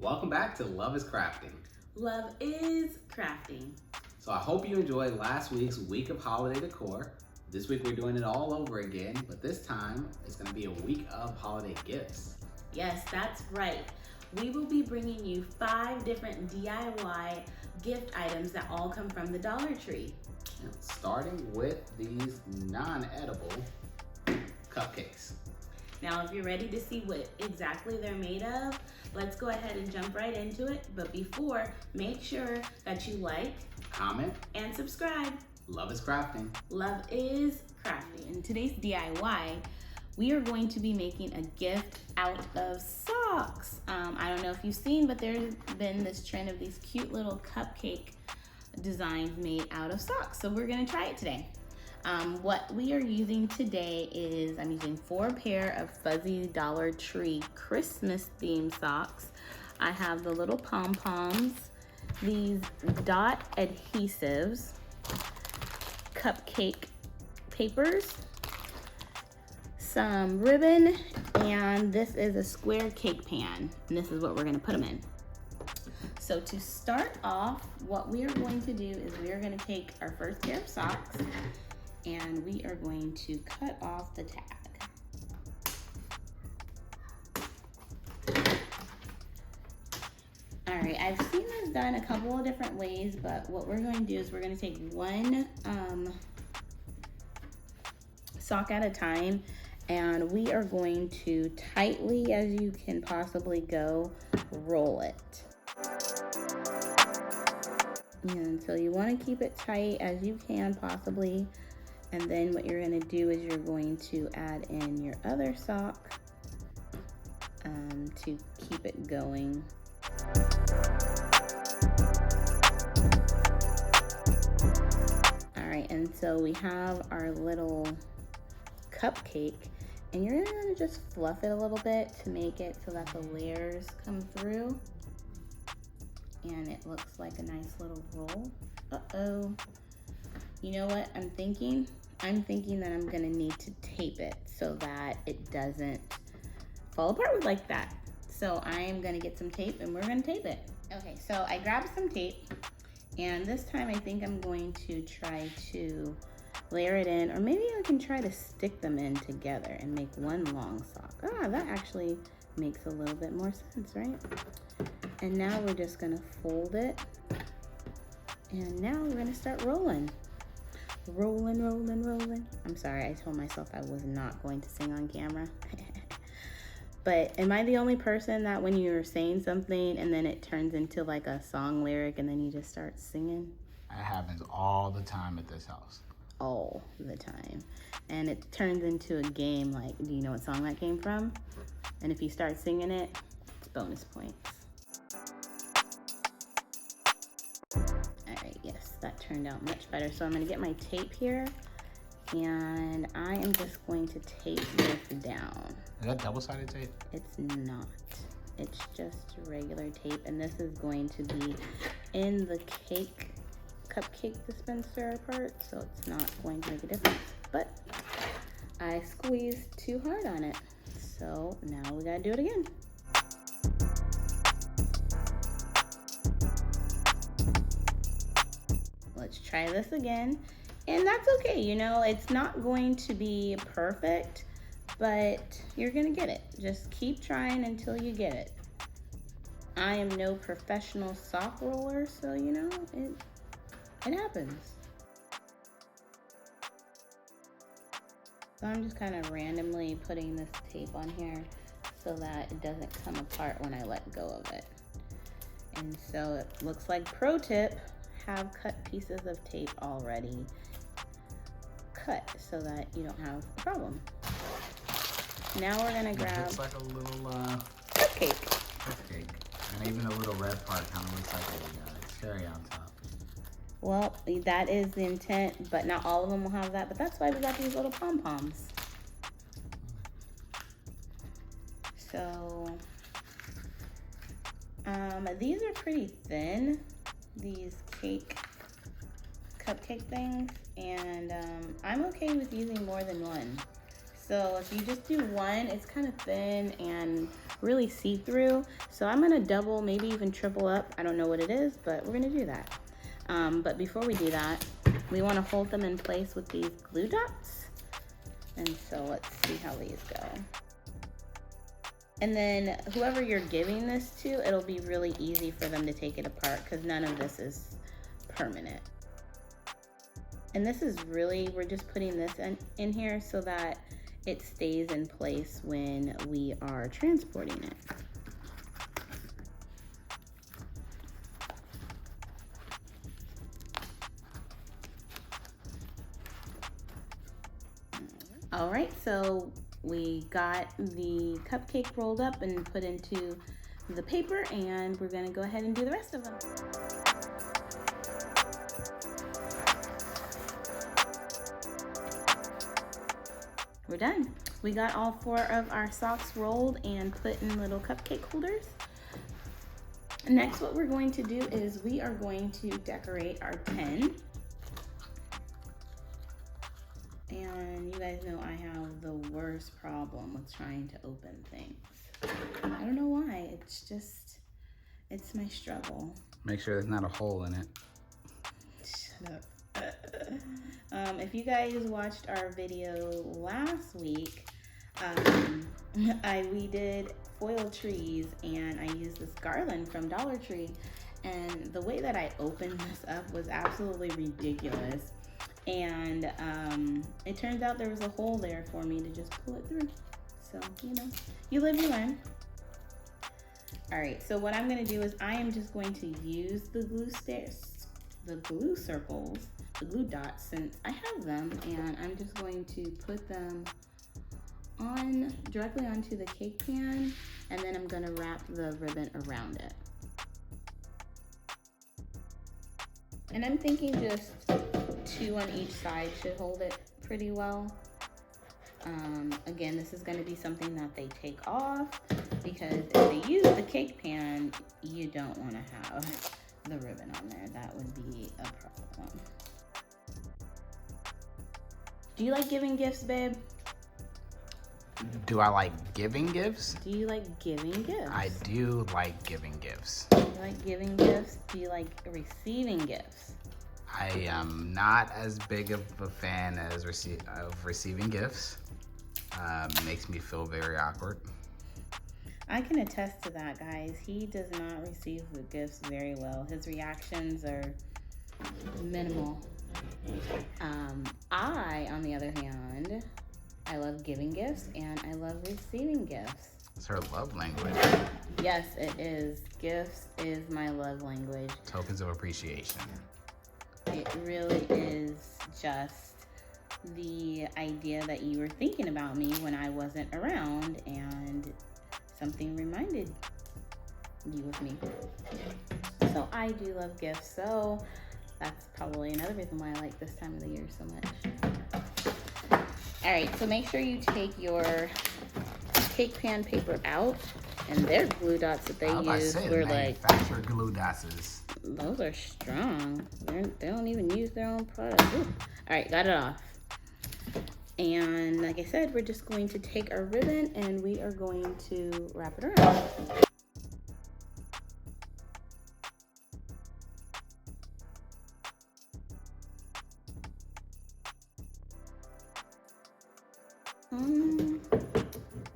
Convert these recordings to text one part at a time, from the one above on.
Welcome back to Love is Crafting. Love is crafting. So I hope you enjoyed last week's week of holiday decor. This week we're doing it all over again, but this time it's going to be a week of holiday gifts. Yes, that's right. We will be bringing you 5 different DIY gift items that all come from the Dollar Tree. Starting with these non-edible cupcakes. Now, if you're ready to see what exactly they're made of, let's go ahead and jump right into it. But before, make sure that you like, comment, and subscribe. Love is Crafting. Love is crafting. In today's DIY, we are going to be making a gift out of socks. I don't know if you've seen, but there's been this trend of these cute little cupcake designs made out of socks. So we're gonna try it today. What we are using today is, I'm using 4 pair of fuzzy Dollar Tree Christmas themed socks. I have the little pom-poms, these dot adhesives, cupcake papers, some ribbon, and this is a square cake pan, and this is what we're gonna put them in. So to start off, what we are going to do is we are gonna take our first pair of socks and we are going to cut off the tag. All right, I've seen this done a couple of different ways, but what we're going to do is we're going to take one sock at a time, and we are going to tightly as you can possibly go, roll it. And so you want to keep it tight as you can possibly. And then what you're going to do is you're going to add in your other sock to keep it going. All right, and so we have our little cupcake, and you're going to just fluff it a little bit to make it so that the layers come through. And it looks like a nice little roll. Uh-oh. You know what I'm thinking? I'm thinking that I'm gonna need to tape it so that it doesn't fall apart like that. So I'm gonna get some tape and we're gonna tape it. Okay, so I grabbed some tape, and this time I think I'm going to try to layer it in, or maybe I can try to stick them in together and make one long sock. That actually makes a little bit more sense, right? And now we're just gonna fold it, and now we're gonna start rolling. Rolling, rolling, rolling. I'm sorry, I told myself I was not going to sing on camera. But am I the only person that when you're saying something and then it turns into like a song lyric and then you just start singing? That happens all the time at this house. All the time. And it turns into a game, like, do you know what song that came from? And if you start singing it, it's bonus points. Yes, that turned out much better. So I'm going to get my tape here, and I am just going to tape this down. Is that double-sided tape? It's not. It's just regular tape, and this is going to be in the cupcake dispenser part, so it's not going to make a difference. But I squeezed too hard on it, so now we got to do it again. Let's try this again, and that's okay. You know, it's not going to be perfect, but you're gonna get it. Just keep trying until you get it. I am no professional sock roller, so you know, it happens. So I'm just kind of randomly putting this tape on here so that it doesn't come apart when I let go of it. And so it looks like, pro tip, have cut pieces of tape already cut so that you don't have a problem. Now we're gonna grab, it looks like a little cupcake. And even the little red part kind of looks like a cherry on top. Well, that is the intent, but not all of them will have that, but that's why we got these little pom-poms. So these are pretty thin, these cupcake things, and I'm okay with using more than one. So if you just do one, it's kind of thin, and really see-through. So I'm gonna double, maybe even triple up. I don't know what it is, but we're gonna do that. But before we do that, we wanna hold them in place with these glue dots. And so let's see how these go. And then whoever you're giving this to, it'll be really easy for them to take it apart because none of this is permanent. And this is really, we're just putting this in here so that it stays in place when we are transporting it. All right, so we got the cupcake rolled up and put into the paper, and we're gonna go ahead and do the rest of them. We're done. We got all 4 of our socks rolled and put in little cupcake holders. Next, what we're going to do is we are going to decorate our pen. And you guys know I have the worst problem with trying to open things. I don't know why, it's my struggle. Make sure there's not a hole in it. Shut up. If you guys watched our video last week, we did foil trees and I used this garland from Dollar Tree, and the way that I opened this up was absolutely ridiculous. And it turns out there was a hole there for me to just pull it through. So, you know, you live, you learn. All right, so what I'm gonna do is I am just going to use the glue circles, the glue dots, since I have them, and I'm just going to put them on directly onto the cake pan, and then I'm gonna wrap the ribbon around it. And I'm thinking just 2 on each side should hold it pretty well. Again, this is going to be something that they take off because if they use the cake pan, you don't want to have the ribbon on there. That would be a problem. Do you like giving gifts, babe? Do I like giving gifts? Do you like giving gifts? I do like giving gifts. Do you like giving gifts? Do you like receiving gifts? I am not as big of a fan as of receiving gifts. Makes me feel very awkward. I can attest to that, guys. He does not receive the gifts very well. His reactions are minimal. I, on the other hand, I love giving gifts and I love receiving gifts. It's her love language. Yes, it is. Gifts is my love language. Tokens of appreciation. It really is just the idea that you were thinking about me when I wasn't around and something reminded you of me. So I do love gifts. So that's probably another reason why I like this time of the year so much. All right, so make sure you take your cake pan paper out, and their glue dots that they use were like manufactured glue dots. Those are strong. They don't even use their own product. Ooh. All right, got it off. And like I said, we're just going to take our ribbon and we are going to wrap it around.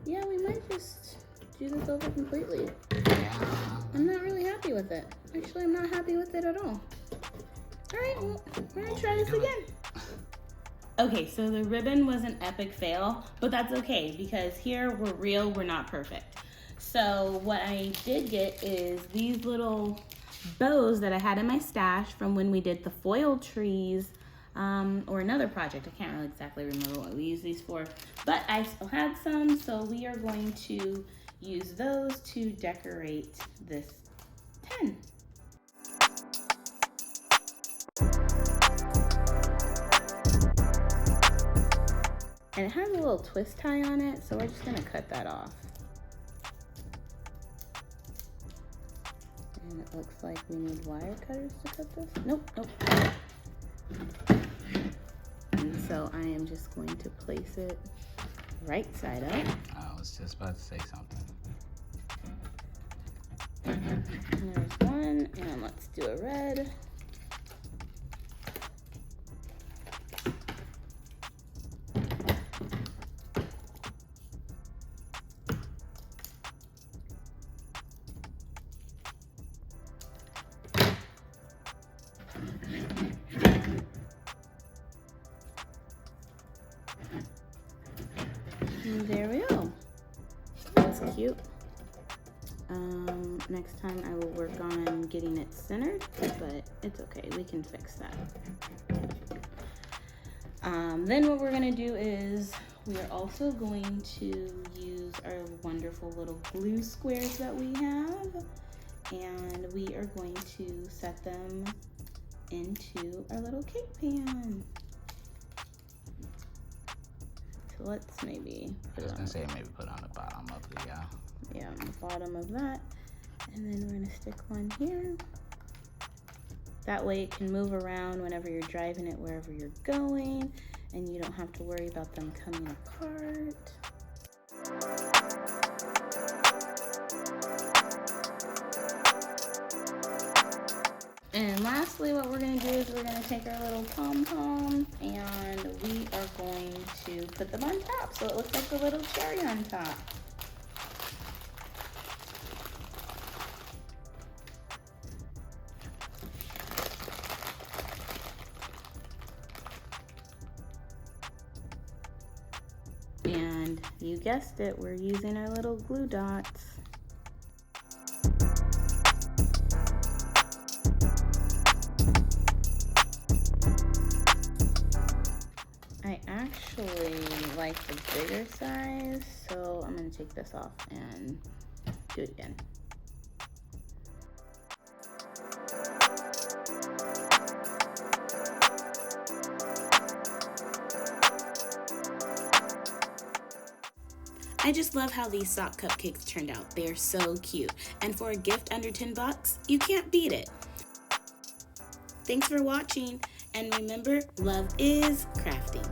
Yeah, we might just do this over completely. Yeah. I'm not really happy with it. Actually, I'm not happy with it at all. All right, well, we're gonna try this again. Okay, so the ribbon was an epic fail, but that's okay because here we're real, we're not perfect. So what I did get is these little bows that I had in my stash from when we did the foil trees, or another project. I can't really exactly remember what we used these for, but I still had some, so we are going to use those to decorate this pen. And it has a little twist tie on it, so we're just gonna cut that off. And it looks like we need wire cutters to cut this. Nope, nope. And so I am just going to place it right side up. I was just about to say something. do a red. And there we go. That's cute. Next time I will work on getting it centered, but it's okay, we can fix that. Then what we're gonna do is we are also going to use our wonderful little glue squares that we have, and we are going to set them into our little cake pan. So let's maybe I was gonna say maybe put on the bottom of the yeah, on the bottom of that. And then we're gonna stick one here. That way it can move around whenever you're driving it, wherever you're going, and you don't have to worry about them coming apart. And lastly, what we're gonna do is we're gonna take our little pom-pom and we are going to put them on top so it looks like a little cherry on top. And you guessed it, we're using our little glue dots. I actually like the bigger size, so I'm gonna take this off and do it again. I just love how these sock cupcakes turned out. They're so cute. And for a gift under $10, you can't beat it. Thanks for watching. And remember, love is crafting.